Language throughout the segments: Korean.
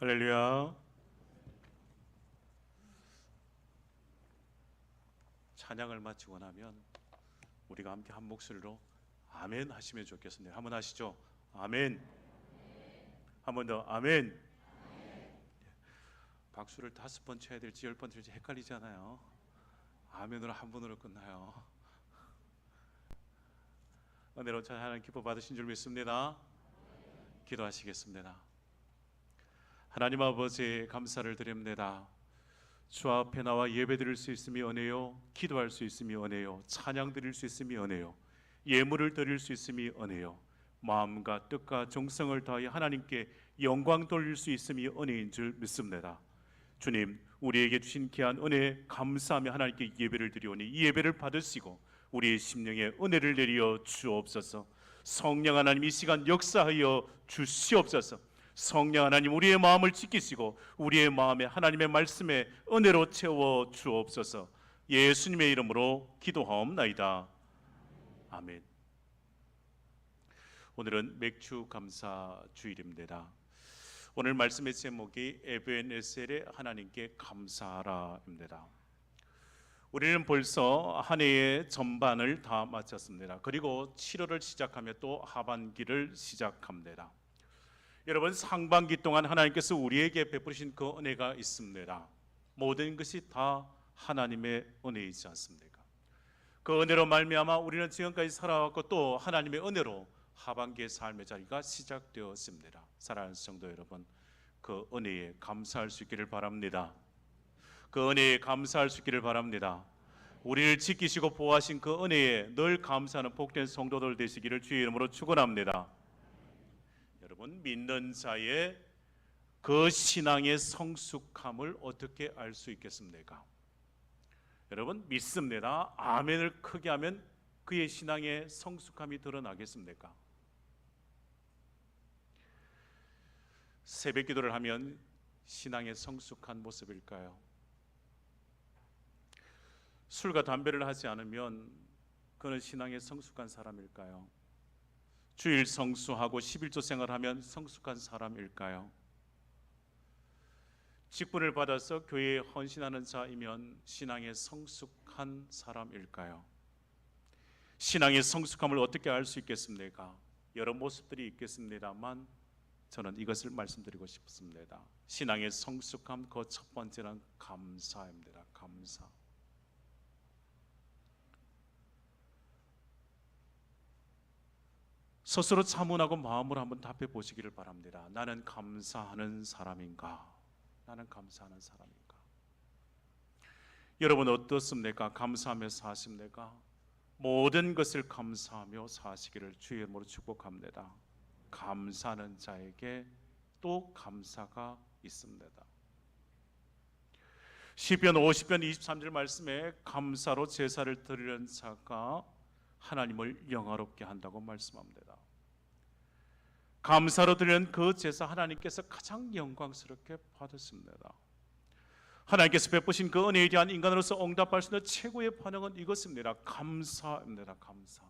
할렐루야. 찬양을 마치고 나면 우리가 함께 한 목소리로 아멘 하시면 좋겠습니다. 한번 하시죠. 아멘. 한 번 더 아멘. 박수를 5번 쳐야 될지 10번 칠지 헷갈리잖아요. 아멘으로 한 번으로 끝나요. 은혜로 찬양하는 기뻐 받으신 줄 믿습니다. 기도하시겠습니다. 하나님 아버지, 감사를 드립니다. 주 앞에 나와 예배 드릴 수 있음이 은혜요, 기도할 수 있음이 은혜요, 찬양 드릴 수 있음이 은혜요, 예물을 드릴 수 있음이 은혜요, 마음과 뜻과 정성을 다하여 하나님께 영광 돌릴 수 있음이 은혜인 줄 믿습니다. 주님, 우리에게 주신 귀한 은혜 감사하며 하나님께 예배를 드리오니 이 예배를 받으시고 우리의 심령에 은혜를 내리어 주옵소서. 성령 하나님, 이 시간 역사하여 주시옵소서. 성령 하나님, 우리의 마음을 지키시고 우리의 마음에 하나님의 말씀에 은혜로 채워 주옵소서. 예수님의 이름으로 기도하옵나이다. 아멘. 오늘은 맥주 감사 주일입니다. 오늘 말씀의 제목이 에베네셀의 하나님께 감사하라입니다. 우리는 벌써 한 해의 전반을 다 마쳤습니다. 그리고 7월을 시작하며 또 하반기를 시작합니다. 여러분, 상반기 동안 하나님께서 우리에게 베푸신 그 은혜가 있습니다. 모든 것이 다 하나님의 은혜이지 않습니까? 그 은혜로 말미암아 우리는 지금까지 살아왔고 또 하나님의 은혜로 하반기의 삶의 자리가 시작되었습니다. 사랑하는 성도 여러분, 그 은혜에 감사할 수 있기를 바랍니다. 그 은혜에 감사할 수 있기를 바랍니다. 우리를 지키시고 보호하신 그 은혜에 늘 감사하는 복된 성도들 되시기를 주의 이름으로 축원합니다. 여러분, 믿는 자의 그 신앙의 성숙함을 어떻게 알 수 있겠습니까? 여러분, 믿습니다. 아멘을 크게 하면 그의 신앙의 성숙함이 드러나겠습니까? 새벽 기도를 하면 신앙의 성숙한 모습일까요? 술과 담배를 하지 않으면 그는 신앙의 성숙한 사람일까요? 주일 성수하고 11조 생활하면 성숙한 사람일까요? 직분을 받아서 교회에 헌신하는 자이면 신앙의 성숙한 사람일까요? 신앙의 성숙함을 어떻게 알 수 있겠습니까? 여러 모습들이 있겠습니다만 저는 이것을 말씀드리고 싶습니다. 신앙의 성숙함, 그 첫 번째는 감사입니다. 감사. 스스로 자문하고 마음으로 한번 답해 보시기를 바랍니다. 나는 감사하는 사람인가? 나는 감사하는 사람인가? 여러분 어떻습니까? 감사하며 사십니까? 모든 것을 감사하며 사시기를 주의 이름으로 축복합니다. 감사하는 자에게 또 감사가 있습니다. 시편 50편 23절 말씀에 감사로 제사를 드리는 자가 하나님을 영화롭게 한다고 말씀합니다. 감사로 드리는 그 제사 하나님께서 가장 영광스럽게 받으십니다. 하나님께서 베푸신 그 은혜에 대한 인간으로서 응답할 수 있는 최고의 반응은 이것입니다. 감사입니다. 감사.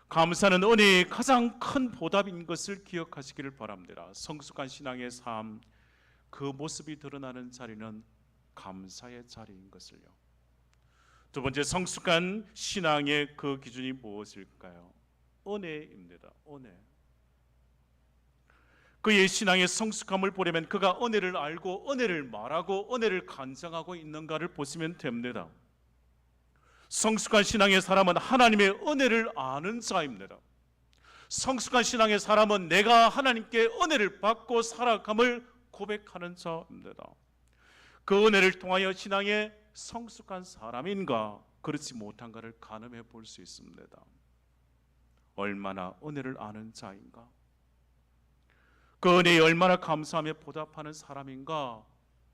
감사는 은혜의 가장 큰 보답인 것을 기억하시기를 바랍니다. 성숙한 신앙의 삶, 그 모습이 드러나는 자리는 감사의 자리인 것을요. 두 번째, 성숙한 신앙의 그 기준이 무엇일까요? 은혜입니다. 은혜. 그의 신앙의 성숙함을 보려면 그가 은혜를 알고 은혜를 말하고 은혜를 간증하고 있는가를 보시면 됩니다. 성숙한 신앙의 사람은 하나님의 은혜를 아는 자입니다. 성숙한 신앙의 사람은 내가 하나님께 은혜를 받고 살아감을 고백하는 자입니다. 그 은혜를 통하여 신앙의 성숙한 사람인가 그렇지 못한가를 가늠해 볼 수 있습니다. 얼마나 은혜를 아는 자인가, 그 은혜에 얼마나 감사하며 보답하는 사람인가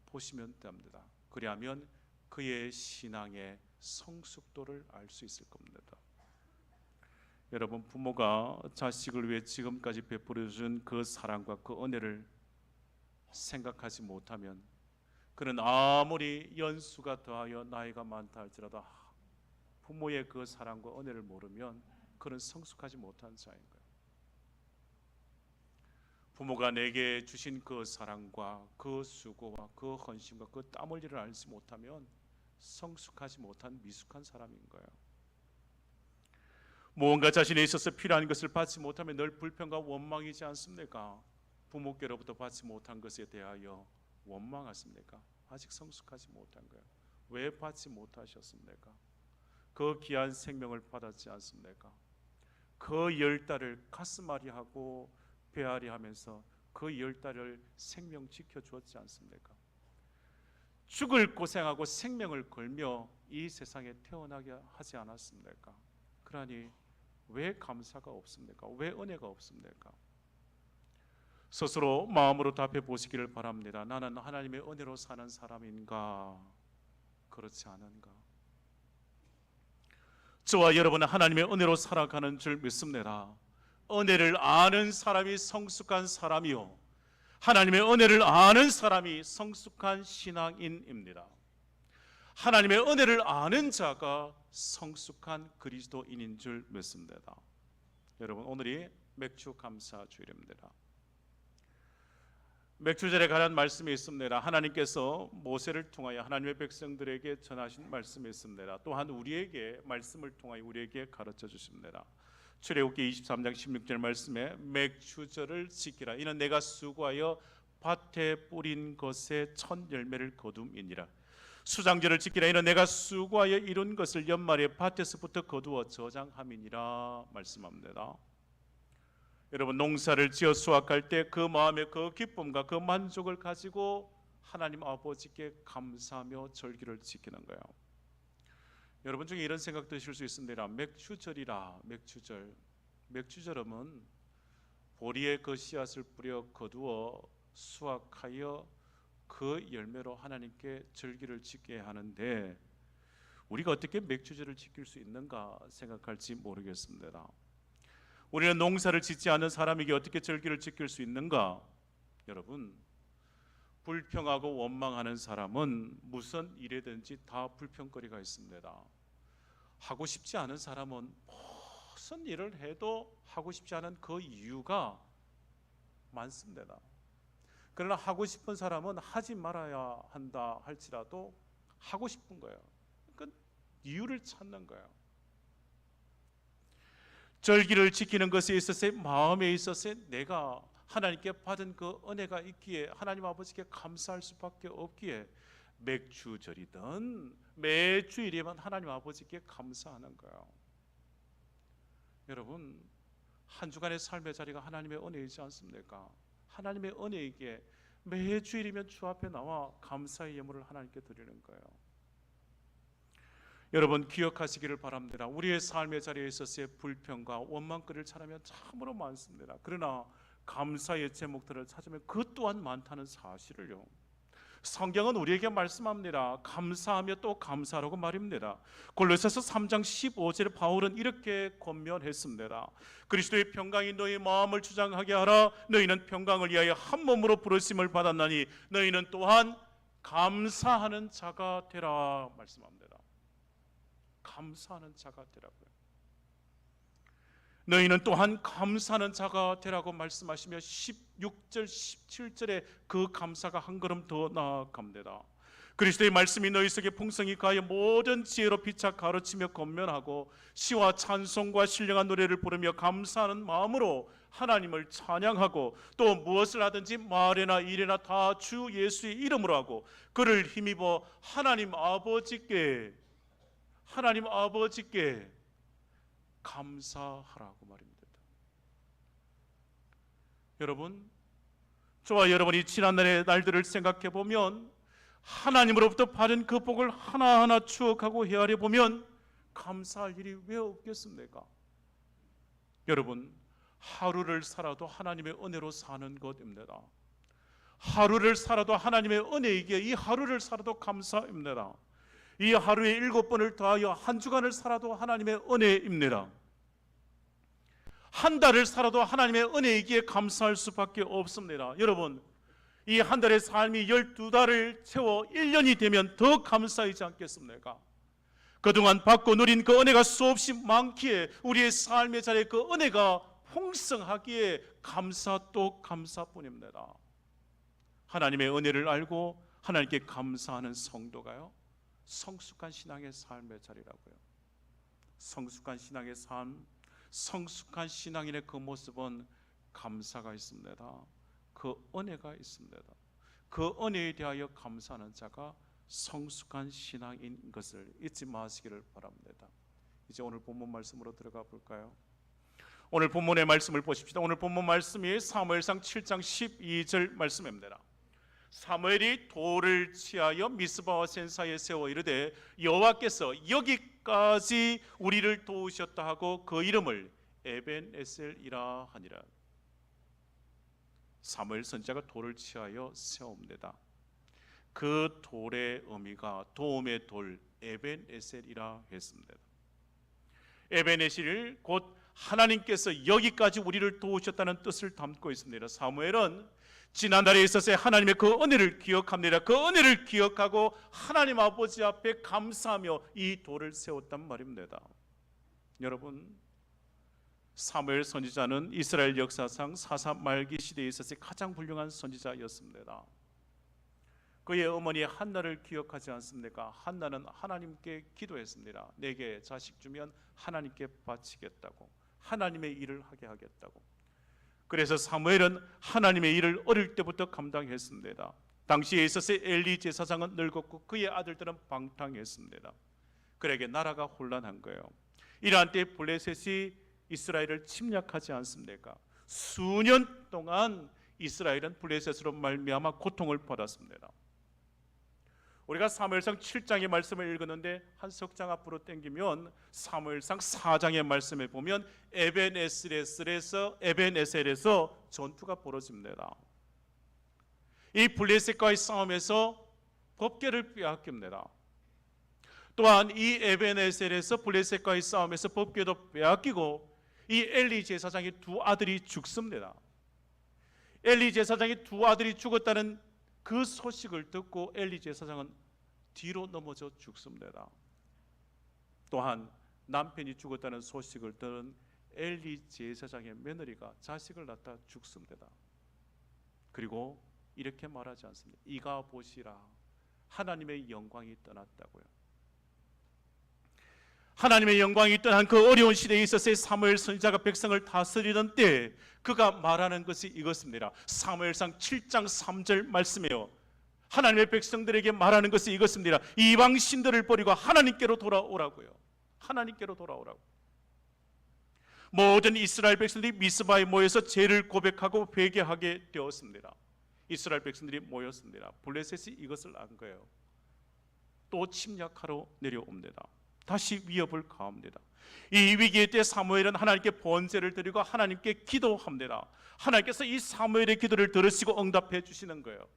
보시면 됩니다. 그리하면 그의 신앙의 성숙도를 알 수 있을 겁니다. 여러분, 부모가 자식을 위해 지금까지 베풀어 준 그 사랑과 그 은혜를 생각하지 못하면 그는 아무리 연수가 더하여 나이가 많다 할지라도 부모의 그 사랑과 은혜를 모르면 그는 성숙하지 못한 자인 거예요. 부모가 내게 주신 그 사랑과 그 수고와 그 헌신과 그 땀 흘리를 알지 못하면 성숙하지 못한 미숙한 사람인 거예요. 무언가 자신에 있어서 필요한 것을 받지 못하면 늘 불평과 원망이지 않습니까? 부모께로부터 받지 못한 것에 대하여 원망하십니까? 아직 성숙하지 못한 거예요. 왜 받지 못하셨습니까? 그 귀한 생명을 받았지 않습니까? 그 10달을 가슴앓이 하고 배앓이 하면서 그 10달을 생명 지켜주었지 않습니까? 죽을 고생하고 생명을 걸며 이 세상에 태어나게 하지 않았습니까? 그러니 왜 감사가 없습니까? 왜 은혜가 없습니까? 스스로 마음으로 답해 보시기를 바랍니다. 나는 하나님의 은혜로 사는 사람인가? 그렇지 않은가? 저와 여러분은 하나님의 은혜로 살아가는 줄 믿습니다. 은혜를 아는 사람이 성숙한 사람이요, 하나님의 은혜를 아는 사람이 성숙한 신앙인입니다. 하나님의 은혜를 아는 자가 성숙한 그리스도인인 줄 믿습니다. 여러분, 오늘이 맥주 감사 주일입니다. 맥주절에 관한 말씀이 있습니다. 하나님께서 모세를 통하여 하나님의 백성들에게 전하신 말씀이 있습니다. 또한 우리에게 말씀을 통하여 우리에게 가르쳐 주십니다. 출애굽기 23장 16절 말씀에 맥주절을 지키라. 이는 내가 수고하여 밭에 뿌린 것에 첫 열매를 거둠이니라. 수장절을 지키라. 이는 내가 수고하여 이룬 것을 연말에 밭에서부터 거두어 저장함이니라 말씀합니다. 여러분, 농사를 지어 수확할 때 그 마음의 그 기쁨과 그 만족을 가지고 하나님 아버지께 감사하며 절기를 지키는 거예요. 여러분 중에 이런 생각 드실 수 있습니다. 맥주절이라. 맥주절은 보리에 그 씨앗을 뿌려 거두어 수확하여 그 열매로 하나님께 절기를 지게 하는데 우리가 어떻게 맥주절을 지킬 수 있는가 생각할지 모르겠습니다. 우리는 농사를 짓지 않은 사람에게 어떻게 절기를 지킬 수 있는가? 여러분, 불평하고 원망하는 사람은 무슨 일이든지 다 불평거리가 있습니다. 하고 싶지 않은 사람은 무슨 일을 해도 하고 싶지 않은 그 이유가 많습니다. 그러나 하고 싶은 사람은 하지 말아야 한다 할지라도 하고 싶은 거예요. 그러니까 이유를 찾는 거예요. 절기를 지키는 것에 있어서 마음에 있어서 내가 하나님께 받은 그 은혜가 있기에 하나님 아버지께 감사할 수밖에 없기에 맥주절이든 매주일이면 하나님 아버지께 감사하는 거예요. 여러분, 한 주간의 삶의 자리가 하나님의 은혜이지 않습니까? 하나님의 은혜이기에 매주일이면 주 앞에 나와 감사의 예물을 하나님께 드리는 거예요. 여러분, 기억하시기를 바랍니다. 우리의 삶의 자리에 있어서의 불평과 원망거리를 찾으면 참으로 많습니다. 그러나 감사의 제목들을 찾으면 그 또한 많다는 사실을요, 성경은 우리에게 말씀합니다. 감사하며 또 감사하라고 말입니다. 골로새서 3장 15절에 바울은 이렇게 권면했습니다. 그리스도의 평강이 너희 마음을 주장하게 하라. 너희는 평강을 위하여 한 몸으로 부르심을 받았나니 너희는 또한 감사하는 자가 되라 말씀합니다. 감사하는 자가 되라고요. 너희는 또한 감사하는 자가 되라고 말씀하시며 16절 17절에 그 감사가 한 걸음 더 나아갑니다. 그리스도의 말씀이 너희 속에 풍성히 가하여 모든 지혜로 비차 가르치며 권면하고 시와 찬송과 신령한 노래를 부르며 감사하는 마음으로 하나님을 찬양하고 또 무엇을 하든지 말이나 일이나 다 주 예수의 이름으로 하고 그를 힘입어 하나님 아버지께 감사하라고 말입니다. 여러분, 저와 여러분이 지난날의 날들을 생각해 보면 하나님으로부터 받은 그 복을 하나하나 추억하고 헤아려 보면 감사할 일이 왜 없겠습니까? 여러분, 하루를 살아도 하나님의 은혜로 사는 것입니다. 하루를 살아도 하나님의 은혜이기에 이 하루를 살아도 감사입니다. 이 하루에 7번을 더하여 한 주간을 살아도 하나님의 은혜입니다. 한 달을 살아도 하나님의 은혜이기에 감사할 수밖에 없습니다. 여러분, 이 한 달의 삶이 12달을 채워 1년이 되면 더 감사하지 않겠습니까? 그동안 받고 누린 그 은혜가 수없이 많기에 우리의 삶의 자리에 그 은혜가 풍성하기에 감사 또 감사뿐입니다. 하나님의 은혜를 알고 하나님께 감사하는 성도가요, 성숙한 신앙의 삶의 자리라고요. 성숙한 신앙의 삶, 성숙한 신앙인의 그 모습은 감사가 있습니다. 그 은혜가 있습니다. 그 은혜에 대하여 감사하는 자가 성숙한 신앙인 것을 잊지 마시기를 바랍니다. 이제 오늘 본문 말씀으로 들어가 볼까요? 오늘 본문의 말씀을 보십시다. 오늘 본문 말씀이 사무엘상 7장 12절 말씀입니다. 사무엘이 돌을 취하여 미스바와 센 사이에 세워 이르되 여호와께서 여기까지 우리를 도우셨다 하고 그 이름을 에벤에셀이라 하니라. 사무엘 선지자가 돌을 취하여 세웁니다. 그 돌의 의미가 도움의 돌 에벤에셀이라 했습니다. 에벤에셀을 곧 하나님께서 여기까지 우리를 도우셨다는 뜻을 담고 있습니다. 사무엘은 지난달에 있어서 하나님의 그 은혜를 기억합니다. 그 은혜를 기억하고 하나님 아버지 앞에 감사하며 이 돌을 세웠단 말입니다. 여러분, 사무엘 선지자는 이스라엘 역사상 사사 말기 시대에 있어서 가장 훌륭한 선지자였습니다. 그의 어머니 한나를 기억하지 않습니까? 한나는 하나님께 기도했습니다. 내게 자식 주면 하나님께 바치겠다고, 하나님의 일을 하게 하겠다고. 그래서 사무엘은 하나님의 일을 어릴 때부터 감당했습니다. 당시에 있어서 엘리 제사장은 늙었고 그의 아들들은 방탕했습니다. 그에게 나라가 혼란한 거예요. 이러한 때 블레셋이 이스라엘을 침략하지 않습니까? 수년 동안 이스라엘은 블레셋으로 말미암아 고통을 받았습니다. 우리가 사무엘상 7장의 말씀을 읽었는데 한 석장 앞으로 당기면 사무엘상 4장의 말씀에 보면 에벤에셀에서 전투가 벌어집니다. 이 블레셋과의 싸움에서 법궤를 빼앗깁니다. 또한 이 에벤에셀에서 블레셋과의 싸움에서 법궤도 빼앗기고 이 엘리 제사장의 두 아들이 죽습니다. 엘리 제사장의 두 아들이 죽었다는 그 소식을 듣고 엘리 제사장은 뒤로 넘어져 죽습니다. 또한 남편이 죽었다는 소식을 들은 엘리 제사장의 며느리가 자식을 낳다 죽습니다. 그리고 이렇게 말하지 않습니다. 이가 보시라, 하나님의 영광이 떠났다고요. 하나님의 영광이 떠난 그 어려운 시대에 있어서 사무엘 선지자가 백성을 다스리던 때 그가 말하는 것이 이것입니다. 사무엘상 7장 3절 말씀이에요. 하나님의 백성들에게 말하는 것이 이것입니다. 이방 신들을 버리고 하나님께로 돌아오라고요. 하나님께로 돌아오라고. 모든 이스라엘 백성들이 미스바에 모여서 죄를 고백하고 회개하게 되었습니다. 이스라엘 백성들이 모였습니다. 블레셋이 이것을 안 거예요. 또 침략하러 내려옵니다. 다시 위협을 가합니다. 이 위기의 때 사무엘은 하나님께 번제를 드리고 하나님께 기도합니다. 하나님께서 이 사무엘의 기도를 들으시고 응답해 주시는 거예요.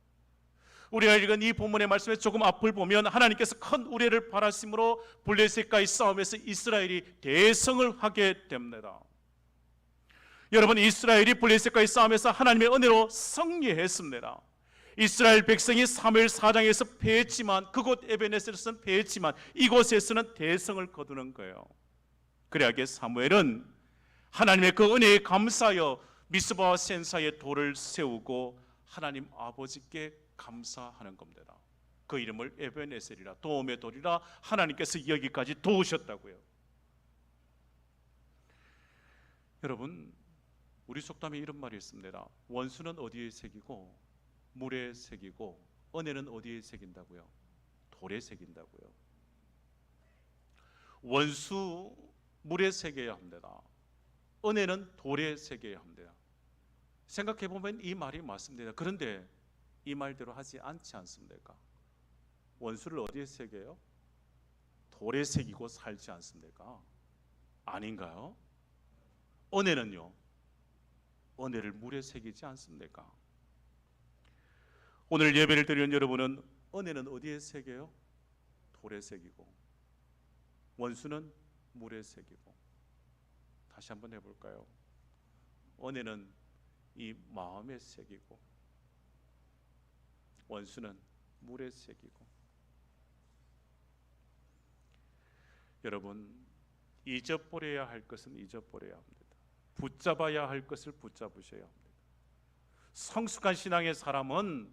우리가 읽은 이 본문의 말씀에 조금 앞을 보면 하나님께서 큰 우레를 바라심으로 블레셋과의 싸움에서 이스라엘이 대성을 하게 됩니다. 여러분, 이스라엘이 블레셋과의 싸움에서 하나님의 은혜로 승리했습니다. 이스라엘 백성이 사무엘 4장에서 패했지만, 그곳 에벤에셀에서는 패했지만 이곳에서는 대성을 거두는 거예요. 그래야게 사무엘은 하나님의 그 은혜에 감사하여 미스바와 센사의 돌을 세우고 하나님 아버지께 감사하는 겁니다. 그 이름을 에벤에셀이라, 도움의 돌이라, 하나님께서 여기까지 도우셨다고요. 여러분, 우리 속담에 이런 말이 있습니다. 원수는 어디에 새기고 물에 새기고 은혜는 어디에 새긴다고요? 돌에 새긴다고요. 원수 물에 새겨야 합니다. 은혜는 돌에 새겨야 합니다. 생각해 보면 이 말이 맞습니다. 그런데 이 말대로 하지 않지 않습니까? 원수를 어디에 새겨요? 돌에 새기고 살지 않습니까? 아닌가요? 은혜는요, 은혜를 물에 새기지 않습니까? 오늘 예배를 드리는 여러분은 은혜는 어디에 새겨요? 돌에 새기고, 원수는 물에 새기고. 다시 한번 해볼까요? 은혜는 이 마음에 새기고, 원수는 물에 새기고. 여러분, 잊어버려야 할 것은 잊어버려야 합니다. 붙잡아야 할 것을 붙잡으셔야 합니다. 성숙한 신앙의 사람은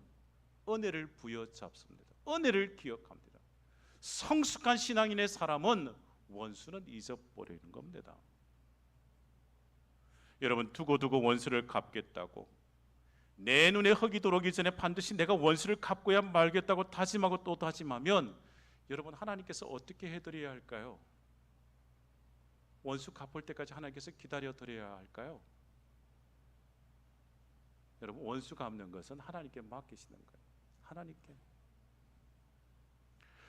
은혜를 부여잡습니다. 은혜를 기억합니다. 성숙한 신앙인의 사람은 원수는 잊어버리는 겁니다. 여러분, 두고두고 원수를 갚겠다고 내 눈에 흙이 들어오기 전에 반드시 내가 원수를 갚고야 말겠다고 다짐하고 또 다짐하면 여러분, 하나님께서 어떻게 해드려야 할까요? 원수 갚을 때까지 하나님께서 기다려 드려야 할까요? 여러분, 원수 갚는 것은 하나님께 맡기시는 거예요. 하나님께.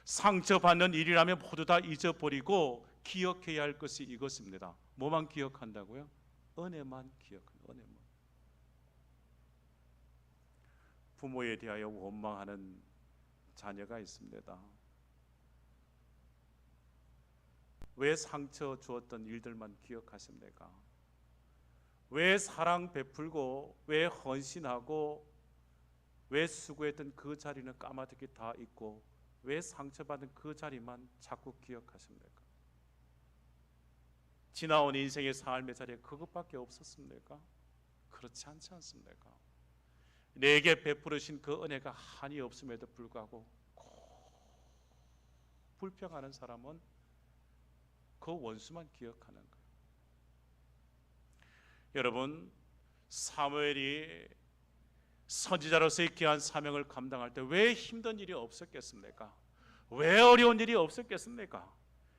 상처받는 일이라면 모두 다 잊어버리고 기억해야 할 것이 이것입니다. 뭐만 기억한다고요? 은혜만 기억하는, 은혜만. 부모에 대하여 원망하는 자녀가 있습니다. 왜 상처 주었던 일들만 기억하십니까? 왜 사랑 베풀고, 왜 헌신하고, 왜 수고했던 그 자리는 까마득히 다 잊고 왜 상처받은 그 자리만 자꾸 기억하십니까? 지나온 인생의 삶의 자리에 그것밖에 없었습니까? 그렇지 않지 않습니까? 내게 베풀으신 그 은혜가 한이 없음에도 불구하고 불평하는 사람은 그 원수만 기억하는 거예요. 여러분, 사무엘이 선지자로서의 귀한 사명을 감당할 때 왜 힘든 일이 없었겠습니까? 왜 어려운 일이 없었겠습니까?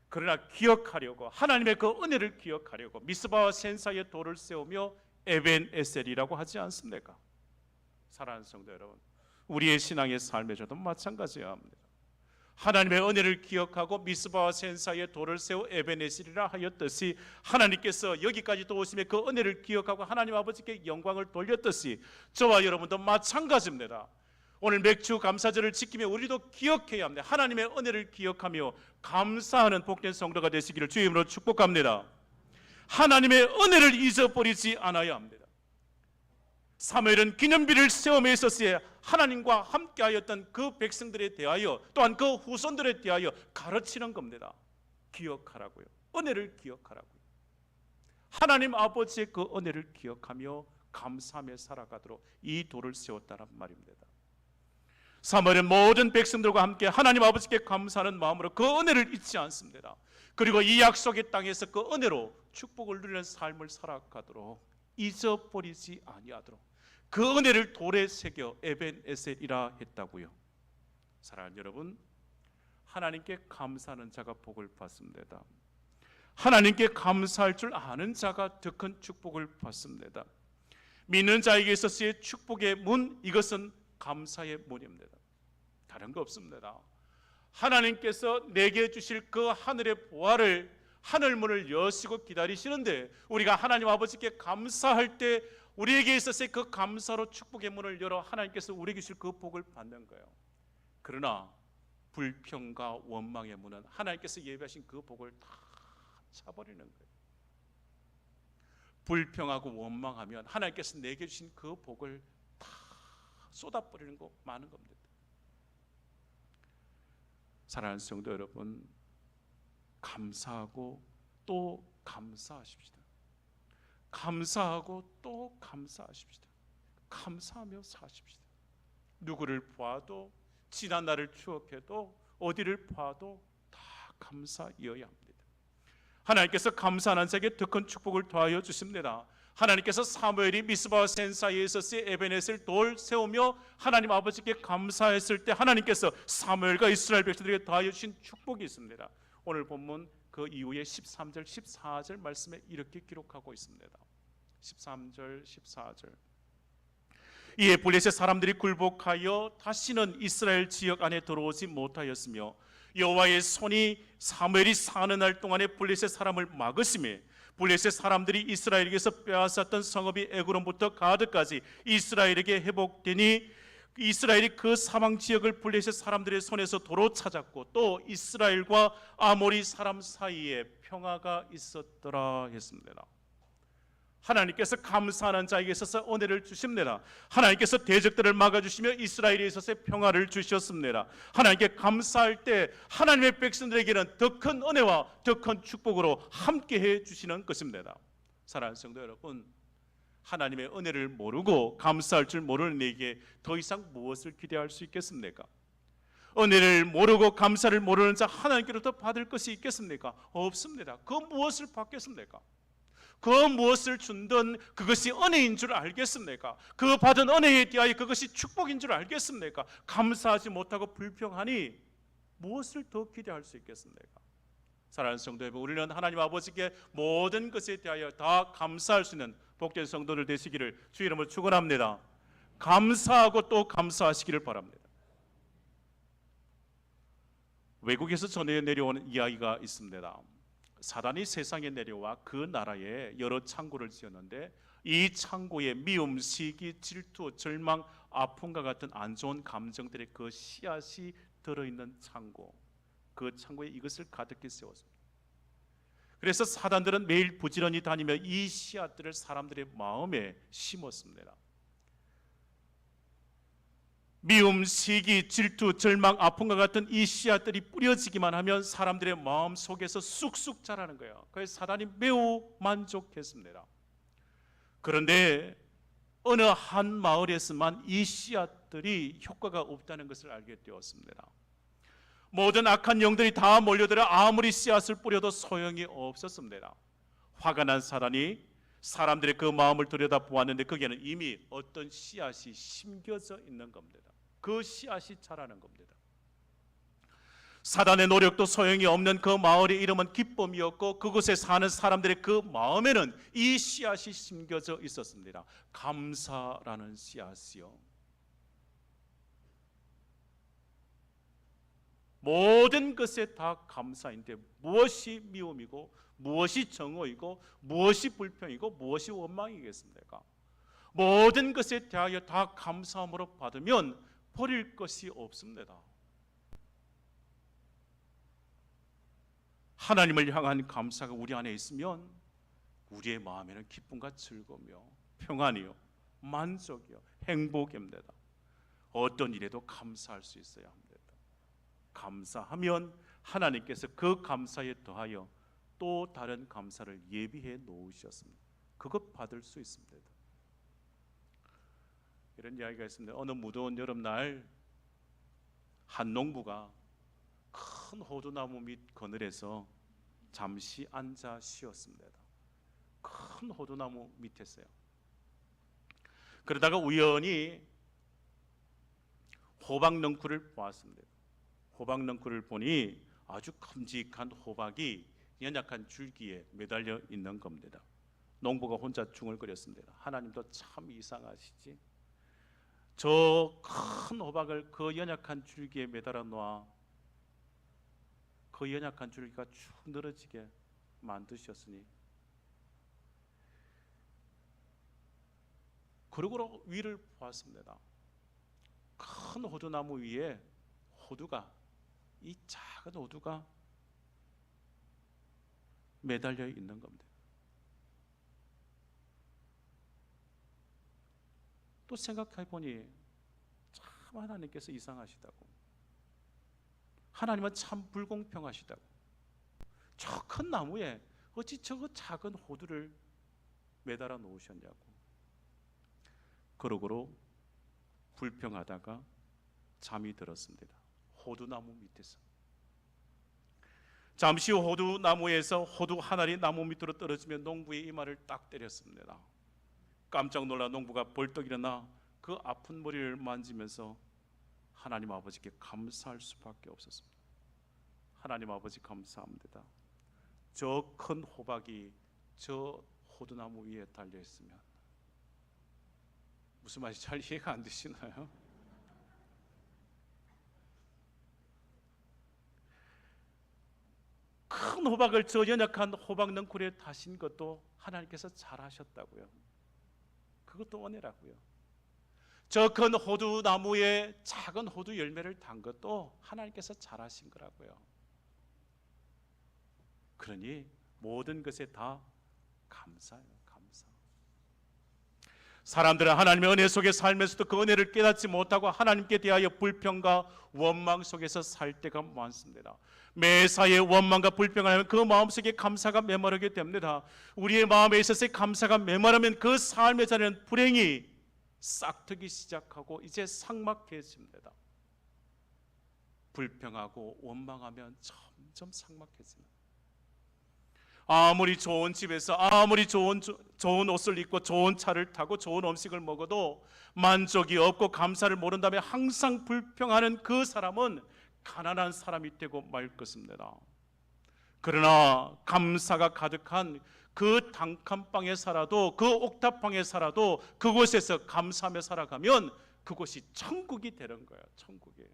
그러나 기억하려고, 하나님의 그 은혜를 기억하려고 미스바와 센 사이에 돌을 세우며 에벤에셀이라고 하지 않습니까? 사랑하는 성도 여러분, 우리의 신앙의 삶에서도 마찬가지여야 합니다. 하나님의 은혜를 기억하고 미스바와 센 사이에 돌을 세워 에벤에셀이라 하였듯이 하나님께서 여기까지 또 오심에 그 은혜를 기억하고 하나님 아버지께 영광을 돌렸듯이 저와 여러분도 마찬가지입니다. 오늘 맥주 감사절을 지키며 우리도 기억해야 합니다. 하나님의 은혜를 기억하며 감사하는 복된 성도가 되시기를 주의 이름으로 축복합니다. 하나님의 은혜를 잊어버리지 않아야 합니다. 사무엘은 기념비를 세움에 있었을 때 하나님과 함께하였던 그 백성들에 대하여 또한 그 후손들에 대하여 가르치는 겁니다. 기억하라고요. 은혜를 기억하라고요. 하나님 아버지의 그 은혜를 기억하며 감사하며 살아가도록 이 돌을 세웠다는 말입니다. 사무엘은 모든 백성들과 함께 하나님 아버지께 감사하는 마음으로 그 은혜를 잊지 않습니다. 그리고 이 약속의 땅에서 그 은혜로 축복을 누리는 삶을 살아가도록 잊어버리지 아니하도록 그 은혜를 돌에 새겨 에벤에셀이라 했다고요. 사랑하는 여러분, 하나님께 감사하는 자가 복을 받습니다. 하나님께 감사할 줄 아는 자가 더 큰 축복을 받습니다. 믿는 자에게 있어서의 축복의 문, 이것은 감사의 문입니다. 다른 거 없습니다. 하나님께서 내게 주실 그 하늘의 보화를, 하늘문을 여시고 기다리시는데 우리가 하나님 아버지께 감사할 때 우리에게 있어서의 그 감사로 축복의 문을 열어 하나님께서 우리에게 주실 그 복을 받는 거예요. 그러나 불평과 원망의 문은 하나님께서 예비하신 그 복을 다 차버리는 거예요. 불평하고 원망하면 하나님께서 내게 주신 그 복을 다 쏟아버리는 거 많은 겁니다. 사랑하는 성도 여러분, 감사하고 또 감사하십시다. 감사하고 또 감사하십시다. 감사하며 사십시다. 누구를 봐도, 지난 날을 추억해도, 어디를 봐도 다 감사이어야 합니다. 하나님께서 감사하는 자에게 더 큰 축복을 더하여 주십니다. 하나님께서 사무엘이 미스바와 센 사이에 있었을 에벤에셀 돌 세우며 하나님 아버지께 감사했을 때 하나님께서 사무엘과 이스라엘 백성들에게 더하여 주신 축복이 있습니다. 오늘 본문 그 이후에 13절 14절 말씀에 이렇게 기록하고 있습니다. 13절 14절 이에 블레셋 사람들이 굴복하여 다시는 이스라엘 지역 안에 들어오지 못하였으며 여호와의 손이 사무엘이 사는 날 동안에 블레셋 사람을 막으심에 블레셋 사람들이 이스라엘에게서 빼앗았던 성읍이 에그론부터 가드까지 이스라엘에게 회복되니 이스라엘이 그 사방 지역을 블레셋 사람들의 손에서 도로 찾았고 또 이스라엘과 아모리 사람 사이에 평화가 있었더라 했습니다. 하나님께서 감사하는 자에게 있어서 은혜를 주십니다. 하나님께서 대적들을 막아주시며 이스라엘에 있어서 평화를 주셨습니다. 하나님께 감사할 때 하나님의 백성들에게는 더 큰 은혜와 더 큰 축복으로 함께해 주시는 것입니다. 사랑하는 성도 여러분, 하나님의 은혜를 모르고 감사할 줄 모르는 이에게 더 이상 무엇을 기대할 수 있겠습니까? 은혜를 모르고 감사를 모르는 자 하나님께로부터 받을 것이 있겠습니까? 없습니다. 그 무엇을 받겠습니까? 그 무엇을 준든 그것이 은혜인 줄 알겠습니까? 그 받은 은혜에 대하여 그것이 축복인 줄 알겠습니까? 감사하지 못하고 불평하니 무엇을 더 기대할 수 있겠습니까? 사랑하는 성도 여러분, 우리는 하나님 아버지께 모든 것에 대하여 다 감사할 수 있는 복된 성도들 되시기를 주 이름으로 축원합니다. 감사하고 또 감사하시기를 바랍니다. 외국에서 전해 내려온 이야기가 있습니다. 사단이 세상에 내려와 그 나라에 여러 창고를 지었는데 이 창고에 미움, 시기, 질투, 절망, 아픔과 같은 안 좋은 감정들의 그 씨앗이 들어있는 창고, 그 창고에 이것을 가득히 세웠습니다. 그래서 사단들은 매일 부지런히 다니며 이 씨앗들을 사람들의 마음에 심었습니다. 미움, 시기, 질투, 절망, 아픔과 같은 이 씨앗들이 뿌려지기만 하면 사람들의 마음 속에서 쑥쑥 자라는 거예요. 그래서 사단이 매우 만족했습니다. 그런데 어느 한 마을에서만 이 씨앗들이 효과가 없다는 것을 알게 되었습니다. 모든 악한 영들이 다 몰려들어 아무리 씨앗을 뿌려도 소용이 없었습니다. 화가 난 사단이 사람들의 그 마음을 들여다보았는데 거기에는 이미 어떤 씨앗이 심겨져 있는 겁니다. 그 씨앗이 자라는 겁니다. 사단의 노력도 소용이 없는 그 마을의 이름은 기쁨이었고 그곳에 사는 사람들의 그 마음에는 이 씨앗이 심겨져 있었습니다. 감사라는 씨앗이요. 모든 것에 다 감사인데 무엇이 미움이고 무엇이 정오이고 무엇이 불평이고 무엇이 원망이겠습니까? 모든 것에 대하여 다 감사함으로 받으면 버릴 것이 없습니다. 하나님을 향한 감사가 우리 안에 있으면 우리의 마음에는 기쁨과 즐거움이요, 평안이요, 만족이요, 행복입니다. 어떤 일에도 감사할 수 있어야 합니다. 감사하면 하나님께서 그 감사에 더하여 또 다른 감사를 예비해 놓으셨습니다. 그것 받을 수 있습니다. 이런 이야기가 있습니다. 어느 무더운 여름날 한 농부가 큰 호두나무 밑 그늘에서 잠시 앉아 쉬었습니다. 큰 호두나무 밑에서요. 그러다가 우연히 호박넝쿨을 보았습니다. 호박넝쿨을 보니 아주 큼직한 호박이 연약한 줄기에 매달려 있는 겁니다. 농부가 혼자 중얼거렸습니다. 하나님도 참 이상하시지. 저 큰 호박을 그 연약한 줄기에 매달아 놓아 그 연약한 줄기가 쭉 늘어지게 만드셨으니 그러고 위를 보았습니다. 큰 호두나무 위에 호두가, 이 작은 호두가 매달려 있는 겁니다. 또 생각해 보니 참 하나님께서 이상하시다고, 하나님은 참 불공평하시다고, 저 큰 나무에 어찌 저 작은 호두를 매달아 놓으셨냐고. 그러고로 불평하다가 잠이 들었습니다. 호두나무 밑에서. 잠시 후 호두나무에서 호두 한 알이 나무 밑으로 떨어지며 농부의 이마를 딱 때렸습니다. 깜짝 놀라 농부가 벌떡 일어나 그 아픈 머리를 만지면서 하나님 아버지께 감사할 수밖에 없었습니다. 하나님 아버지 감사합니다. 저 큰 호박이 저 호두나무 위에 달려 있으면, 무슨 말인지 잘 이해가 안 되시나요? 큰 호박을 저 연약한 호박넝쿨에 다신 것도 하나님께서 잘하셨다고요. 그것도 은혜라고요. 저 큰 호두나무에 작은 호두 열매를 단 것도 하나님께서 잘하신 거라고요. 그러니 모든 것에 다 감사해요. 감사. 사람들은 하나님의 은혜 속에 살면서도 그 은혜를 깨닫지 못하고 하나님께 대하여 불평과 원망 속에서 살 때가 많습니다. 매사에 원망과 불평을 하면 그 마음속에 감사가 메마르게 됩니다. 우리의 마음에 있어서 감사가 메마르면 그 삶의 자리는 불행이 싹트기 시작하고 이제 삭막해집니다. 불평하고 원망하면 점점 삭막해집니다. 아무리 좋은 집에서 아무리 좋은 옷을 입고 좋은 차를 타고 좋은 음식을 먹어도 만족이 없고 감사를 모른다면 항상 불평하는 그 사람은 가난한 사람이 되고 말 것입니다. 그러나 감사가 가득한 그 단칸방에 살아도 그 옥탑방에 살아도 그곳에서 감사하며 살아가면 그곳이 천국이 되는 거예요. 천국이에요.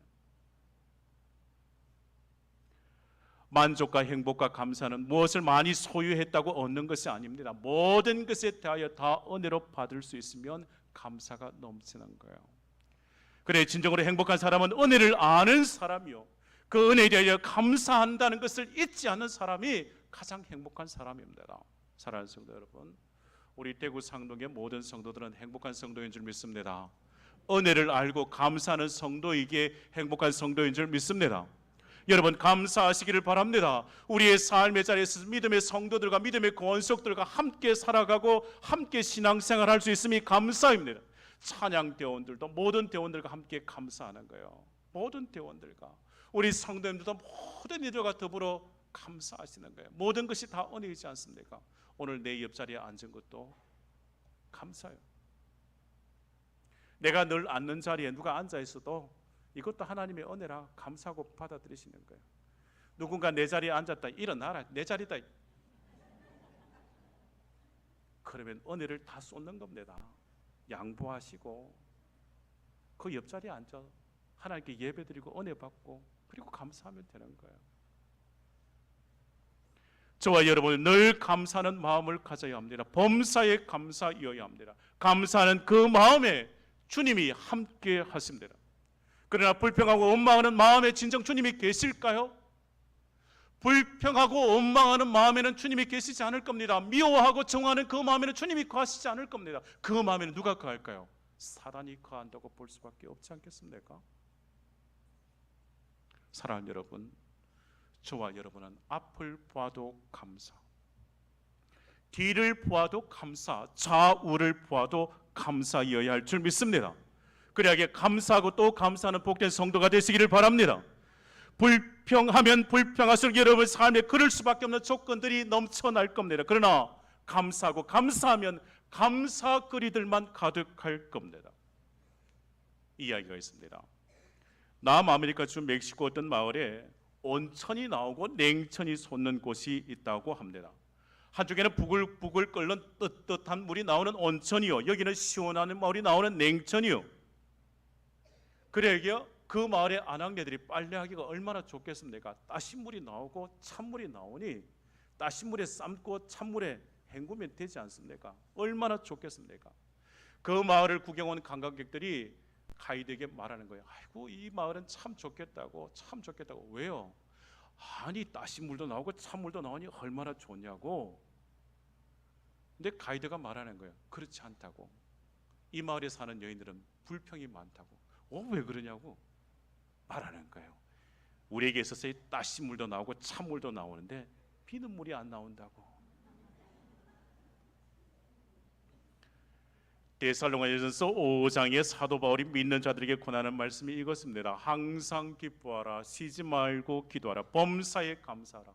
만족과 행복과 감사는 무엇을 많이 소유했다고 얻는 것이 아닙니다. 모든 것에 대하여 다 은혜로 받을 수 있으면 감사가 넘치는 거예요. 그래, 진정으로 행복한 사람은 은혜를 아는 사람이요, 그 은혜에 대하여 감사한다는 것을 잊지 않는 사람이 가장 행복한 사람입니다. 사랑하는 성도 여러분, 우리 대구 상동의 모든 성도들은 행복한 성도인 줄 믿습니다. 은혜를 알고 감사하는 성도에게 행복한 성도인 줄 믿습니다. 여러분, 감사하시기를 바랍니다. 우리의 삶의 자리에서 믿음의 성도들과 믿음의 권속들과 함께 살아가고 함께 신앙생활 할 수 있음이 감사입니다. 찬양 대원들도 모든 대원들과 함께 감사하는 거예요. 모든 대원들과 우리 성도님들도 모든 이들과 더불어 감사하시는 거예요. 모든 것이 다 은혜이지 않습니까? 오늘 내 옆자리에 앉은 것도 감사해요. 내가 늘 앉는 자리에 누가 앉아 있어도 이것도 하나님의 은혜라 감사하고 받아들이시는 거예요. 누군가 내 자리에 앉았다, 일어나라, 내 자리다, 그러면 은혜를 다 쏟는 겁니다. 양보하시고 그 옆자리에 앉아 하나님께 예배드리고 은혜 받고 그리고 감사하면 되는 거예요. 저와 여러분은 늘 감사하는 마음을 가져야 합니다. 범사에 감사이어야 합니다. 감사하는 그 마음에 주님이 함께 하십니다. 그러나 불평하고 원망하는 마음에 진정 주님이 계실까요? 불평하고 원망하는 마음에는 주님이 계시지 않을 겁니다. 미워하고 정하는 그 마음에는 주님이 거하시지 않을 겁니다. 그 마음에는 누가 거할까요? 사단이 거한다고 볼 수밖에 없지 않겠습니까? 사랑하는 여러분, 저와 여러분은 앞을 보아도 감사, 뒤를 보아도 감사, 좌우를 보아도 감사이어야 할 줄 믿습니다. 그래야 감사하고 또 감사하는 복된 성도가 되시기를 바랍니다. 불평하면 불평할수록 여러분 삶에 그럴 수밖에 없는 조건들이 넘쳐날 겁니다. 그러나 감사하고 감사하면 감사거리들만 가득할 겁니다. 이야기가 있습니다. 남아메리카 주 멕시코 어떤 마을에 온천이 나오고 냉천이 솟는 곳이 있다고 합니다. 한쪽에는 부글부글 끓는 뜨뜻한 물이 나오는 온천이요, 여기는 시원한 물이 나오는 냉천이요. 그래야 그 마을의 아낙네들이 빨래하기가 얼마나 좋겠습니까? 따신 물이 나오고 찬물이 나오니 따신 물에 삶고 찬물에 헹구면 되지 않습니까? 얼마나 좋겠습니까? 그 마을을 구경 온 관광객들이 가이드에게 말하는 거예요. 아이고, 이 마을은 참 좋겠다고, 참 좋겠다고. 왜요? 아니, 따신 물도 나오고 찬물도 나오니 얼마나 좋냐고. 근데 가이드가 말하는 거예요. 그렇지 않다고. 이 마을에 사는 여인들은 불평이 많다고. 왜 그러냐고 말하는 거예요. 우리에게 있어서 따신 물도 나오고 찬물도 나오는데 비는 물이 안 나온다고. 데살로니가전서 5장의 사도 바울이 믿는 자들에게 권하는 말씀이 이것입니다. 항상 기뻐하라, 쉬지 말고 기도하라, 범사에 감사하라.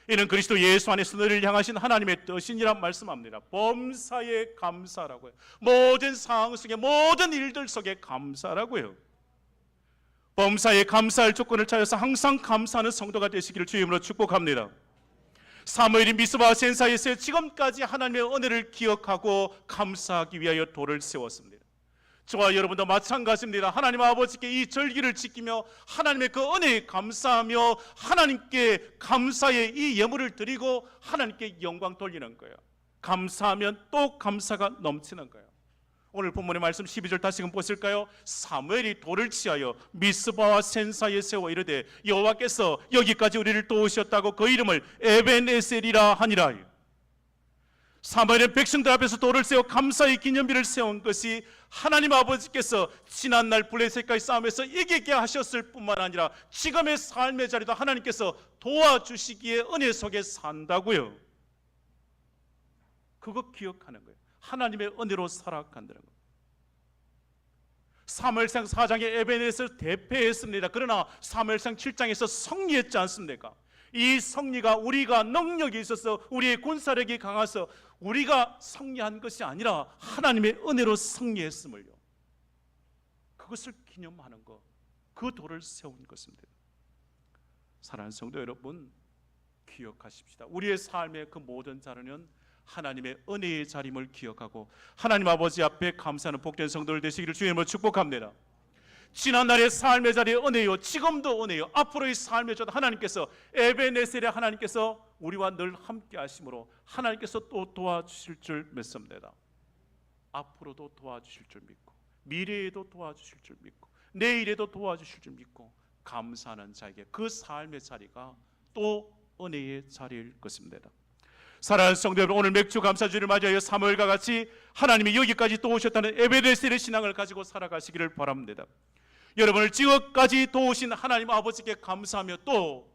이는 그리스도 예수 안에서 너를 향하신 하나님의 뜻이니라 말씀합니다. 범사에 감사라고요. 모든 상황 속에 모든 일들 속에 감사라고요. 범사에 감사할 조건을 찾아서 항상 감사하는 성도가 되시기를 주임으로 축복합니다. 사무엘이 미스바와 센사에서 지금까지 하나님의 은혜를 기억하고 감사하기 위하여 돌을 세웠습니다. 저와 여러분도 마찬가지입니다. 하나님 아버지께 이 절기를 지키며 하나님의 그 은혜에 감사하며 하나님께 감사의 이 예물을 드리고 하나님께 영광 돌리는 거예요. 감사하면 또 감사가 넘치는 거예요. 오늘 본문의 말씀 12절 다시금 보실까요? 사무엘이 돌을 취하여 미스바와 센사에 세워 이르되 여호와께서 여기까지 우리를 도우셨다고 그 이름을 에벤에셀이라 하니라. 사마리아 백성들 앞에서 돌을 세워 감사의 기념비를 세운 것이 하나님 아버지께서 지난날 블레셋과의 싸움에서 이기게 하셨을 뿐만 아니라 지금의 삶의 자리도 하나님께서 도와주시기에 은혜 속에 산다고요. 그거 기억하는 거예요. 하나님의 은혜로 살아간다는 거예요. 사무엘상 4장에 에벤에서 대패했습니다. 그러나 사무엘상 7장에서 승리했지 않습니까? 이 승리가 우리가 능력이 있어서 우리의 군사력이 강해서 우리가 승리한 것이 아니라 하나님의 은혜로 승리했음을요, 그것을 기념하는 것, 그 돌을 세운 것입니다. 사랑하는 성도 여러분, 기억하십시다. 우리의 삶의 그 모든 자리는 하나님의 은혜의 자림을 기억하고 하나님 아버지 앞에 감사하는 복된 성도들 되시기를 주님으로 축복합니다. 지난날의 삶의 자리에 은혜요, 지금도 은혜요, 앞으로의 삶의 자리에 하나님께서 에베네셀의 하나님께서 우리와 늘 함께 하심으로 하나님께서 또 도와주실 줄 믿습니다. 앞으로도 도와주실 줄 믿고 미래에도 도와주실 줄 믿고 내일에도 도와주실 줄 믿고 감사하는 자에게 그 삶의 자리가 또 은혜의 자리일 것입니다. 사랑하는 성도 여러분, 오늘 맥주 감사주를 맞이하여 사무엘과 같이 하나님이 여기까지 또 오셨다는 에베네셀의 신앙을 가지고 살아가시기를 바랍니다. 여러분을 지금까지 도우신 하나님 아버지께 감사하며 또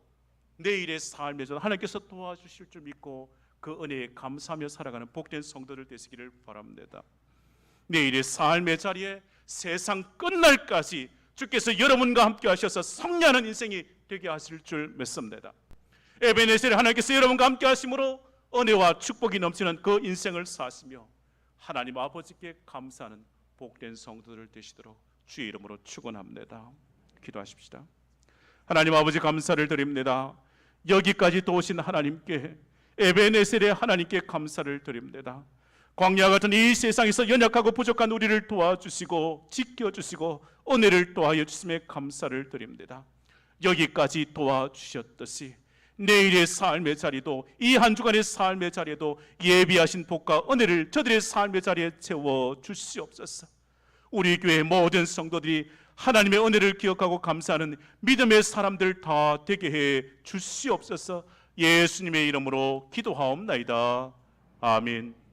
내일의 삶에서 하나님께서 도와주실 줄 믿고 그 은혜에 감사하며 살아가는 복된 성도들 되시기를 바랍니다. 내일의 삶의 자리에 세상 끝날까지 주께서 여러분과 함께 하셔서 승리하는 인생이 되게 하실 줄 믿습니다. 에베네셀 하나님께서 여러분과 함께 하심으로 은혜와 축복이 넘치는 그 인생을 사시며 하나님 아버지께 감사하는 복된 성도들 되시도록 주의 이름으로 축원합니다. 기도하십시다. 하나님 아버지 감사를 드립니다. 여기까지 도우신 하나님께, 에베네셀의 하나님께 감사를 드립니다. 광야 같은 이 세상에서 연약하고 부족한 우리를 도와주시고 지켜주시고 은혜를 도하여 주심에 감사를 드립니다. 여기까지 도와주셨듯이 내일의 삶의 자리도, 이 한 주간의 삶의 자리에도 예비하신 복과 은혜를 저들의 삶의 자리에 채워 주시옵소서. 우리 교회 모든 성도들이 하나님의 은혜를 기억하고 감사하는 믿음의 사람들 다 되게 해 주시옵소서. 예수님의 이름으로 기도하옵나이다. 아멘.